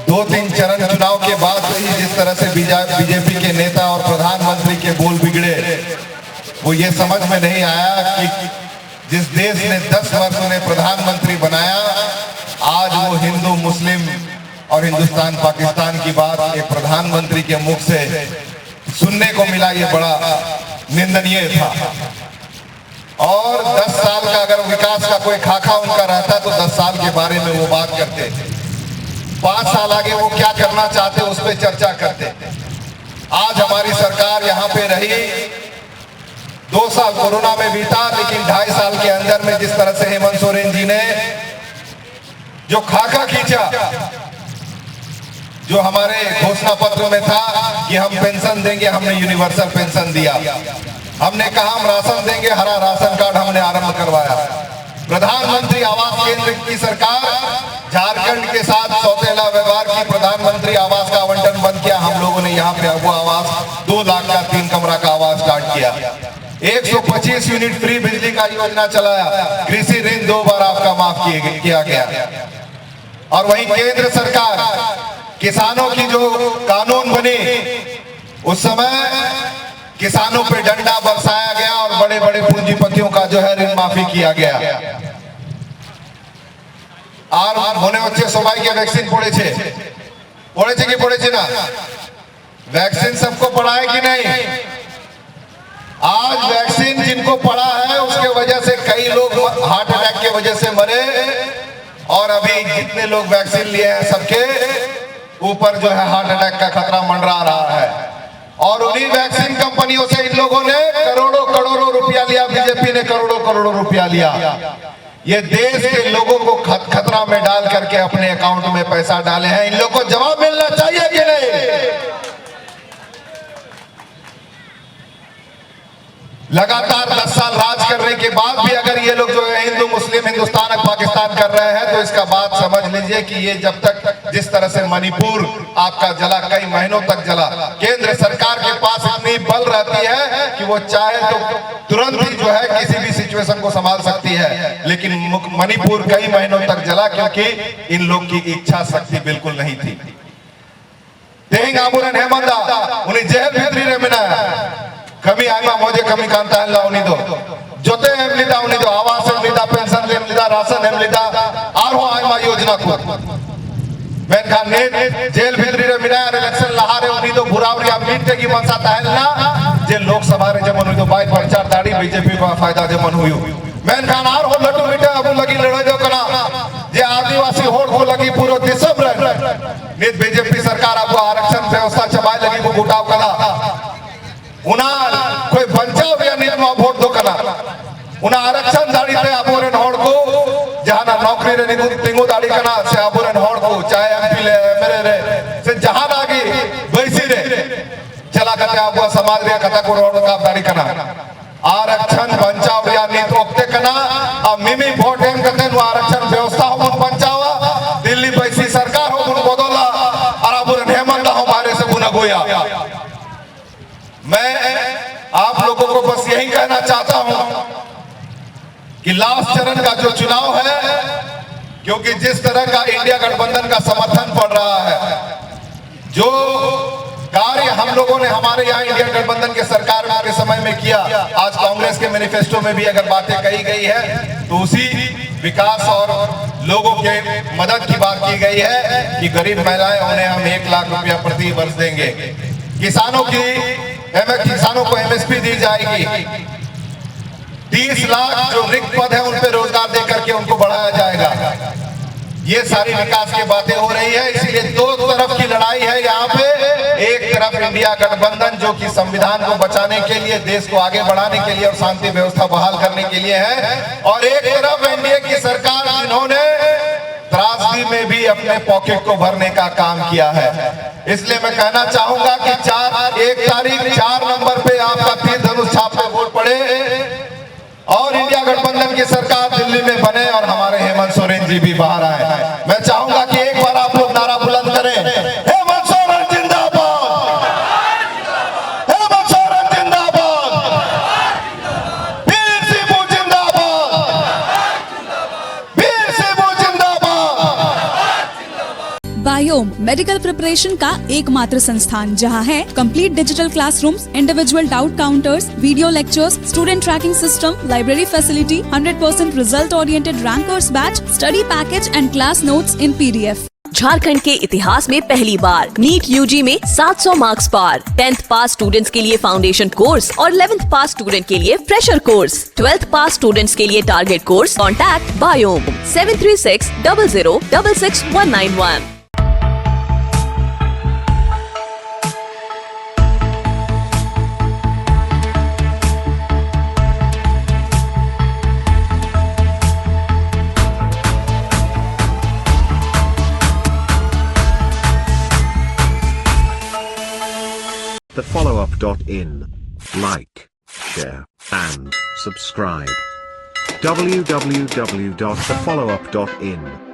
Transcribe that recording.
2-3 चरण चुनाव के बाद ही जिस तरह से बीजेपी के नेता और प्रधानमंत्री के बोल बिगड़े, वो ये समझ में नहीं आया कि जिस देश ने 10 वर्ष उन्हें प्रधानमंत्री बनाया, आज वो हिंदू मुस्लिम और हिंदुस्तान पाकिस्तान की बात ये प्रधानमंत्री के मुख से सुनने को मिला, ये बड़ा निंदनीय था। और 10 साल का अगर विकास का कोई खाका उनका रहता तो 10 साल के बारे में वो बात करते, 5 साल आगे वो क्या करना चाहते उस पर चर्चा करते। आज हमारी सरकार यहाँ पे रही, 2 साल कोरोना में बीता, लेकिन 2.5 साल के अंदर में जिस तरह से हेमंत सोरेन जी ने जो खाका खींचा, जो हमारे घोषणा पत्र में था कि हम पेंशन देंगे, हमने यूनिवर्सल पेंशन दिया, हमने कहा हम राशन देंगे, हरा राशन कार्ड हमने आरंभ करवाया। प्रधानमंत्री आवास केंद्र की सरकार झारखंड के साथ सौतेला व्यवहार की, प्रधानमंत्री आवास का आवंटन बंद किया। हम लोगों ने यहाँ पे वो आवास 2 लाख का 3 कमरा का आवास स्टार्ट किया। 125 यूनिट फ्री बिजली का योजना चलाया। कृषि ऋण 2 बार आपका माफ किया गया। और वहीं केंद्र सरकार किसानों की जो कानून बनी, उस समय किसानों पे डंडा बरसाया गया और बड़े बड़े पूंजीपतियों का जो है ऋण माफी किया गया। আর মনে হচ্ছে সবাইকে ভ্যাকসিন পড়েছে কি পড়েছে না? वैक्सीन सबको पड़ा है कि नहीं? आज वैक्सीन जिनको पड़ा है उसके वजह से कई लोग हार्ट अटैक के वजह से मरे, और अभी जितने लोग वैक्सीन लिए हैं सबके ऊपर जो है हार्ट अटैक का खतरा मंडरा रहा है। और उन्हीं वैक्सीन कंपनियों से इन लोगों ने करोड़ों करोड़ों रुपया लिया, बीजेपी ने करोड़ों करोड़ों रुपया लिया। ये देश के लोगों को खतरा में डाल करके अपने अकाउंट में पैसा डाले हैं। इन लोगों को जवाब मिलना चाहिए कि नहीं? लगातार 10 साल राज करने के बाद भी अगर ये लोग जो है हिंदू मुस्लिम हिंदुस्तान और पाकिस्तान कर रहे हैं, तो इसका बात समझ लीजिए कि ये जब तक जिस तरह से मणिपुर आपका जला, कई महीनों तक जला, केंद्र सरकार के पास इतनी बल रहती है कि वो चाहे तो तुरंत ही जो है किसी भी सिचुएशन को संभाल सकती है, लेकिन मणिपुर कई महीनों तक जला क्योंकि इन लोग की इच्छा शक्ति बिल्कुल नहीं थी। तेहिंग आबुरन हेमंदा उन्हें जेल भितरी रे मिना कमी आयमा मोजे कमी कांता है लाउनी दो जोते एम लिदा उन्हीं दो आवास एम लिदा पेंशन एम लिदा राशन एम लिदा आरो आयमा योजना को मैं खाने जेल भितरी रे मिना इलेक्शन लहारे उन्हीं दो बुरावरी आप मीट की मनसा है ना जे लोकसभा रे जमन हुई तो बाई प्रचार दाढ़ी बीजेपी को फायदा जमन हुई मैं खान आर हो लटू मीठा अब लगी लड़ाई जो कना जे आदिवासी होड़ को लगी पूरा दिसम रे नित बीजेपी सरकार आपको आरक्षण व्यवस्था चबाई लगी वो गुटाव कला उना कोई बचाव या नीत में वोट दो कना उना आरक्षण दाड़ी ते आबोरन होड़ को जहां ना नौकरी रे निगु तिंगु दाड़ी कना से आबोरन होड़ को चाहे एमपी ले मेरे रे से जहां आगे वैसी रे चला करते आपको समाज रे कथा को रोड का दाड़ी कना आरक्षण बचाव या नीत ओक्ते कना अब मिमी वोट एम करते नु आरक्षण व्यवस्था हो बचावा दिल्ली पैसी सरकार हो मुन बदला और आबोरन हेमंत हमारे से गुना गोया। मैं आप लोगों को बस यही कहना चाहता हूं कि लास्ट चरण का जो चुनाव है, क्योंकि जिस तरह का इंडिया गठबंधन का समर्थन पड़ रहा है, जो कार्य हम लोगों ने हमारे यहाँ इंडिया गठबंधन के सरकार के समय में किया, आज कांग्रेस के मैनिफेस्टो में भी अगर बातें कही गई है तो उसी विकास और लोगों के मदद की बात की गई है कि गरीब महिलाएं उन्हें हम 1 लाख रुपया प्रति वर्ष देंगे, किसानों को एमएसपी दी जाएगी, 30 लाख जो रिक्त पद है उन पे रोजगार दे करके उनको बढ़ाया जाएगा। ये सारी विकास की बातें हो रही है। इसीलिए 2 तरफ की लड़ाई है यहाँ पे। एक तरफ इंडिया गठबंधन जो कि संविधान को बचाने के लिए, देश को आगे बढ़ाने के लिए और शांति व्यवस्था बहाल करने के लिए है, और एक तरफ एनडीए की सरकार जिन्होंने त्रासदी में भी अपने पॉकेट को भरने का काम किया है। इसलिए मैं कहना चाहूंगा कि 1 तारीख 4 नंबर पे आपका तीर धनुष छाप पे वोट पड़े और इंडिया गठबंधन की सरकार दिल्ली में बने और हमारे हेमंत सोरेन जी भी बाहर आए। मैं चाहूंगा कि एक बार आप लोग नारा बुलंद करें, हेमंत सोरेन जिंदाबाद, हेमंत सोरेन जिंदाबाद, वीर सिंह जिंदाबाद, वीर सिंह जिंदाबाद। बायोम मेडिकल प्रिपरेशन का एकमात्र संस्थान जहां है complete digital classrooms, individual doubt counters, video lectures, student tracking system, library facility, 100% result oriented rankers batch, study package and class notes in PDF। Jharkhand के इतिहास में पहली बार नीट UG में 700 मार्क्स पार। 10th पास स्टूडेंट्स के लिए फाउंडेशन कोर्स और 11th पास student के लिए फ्रेशर कोर्स। 12th पास स्टूडेंट्स के लिए target course. Contact biome 736 00 66191। thefollowup.in. Like, share, and subscribe. www.thefollowup.in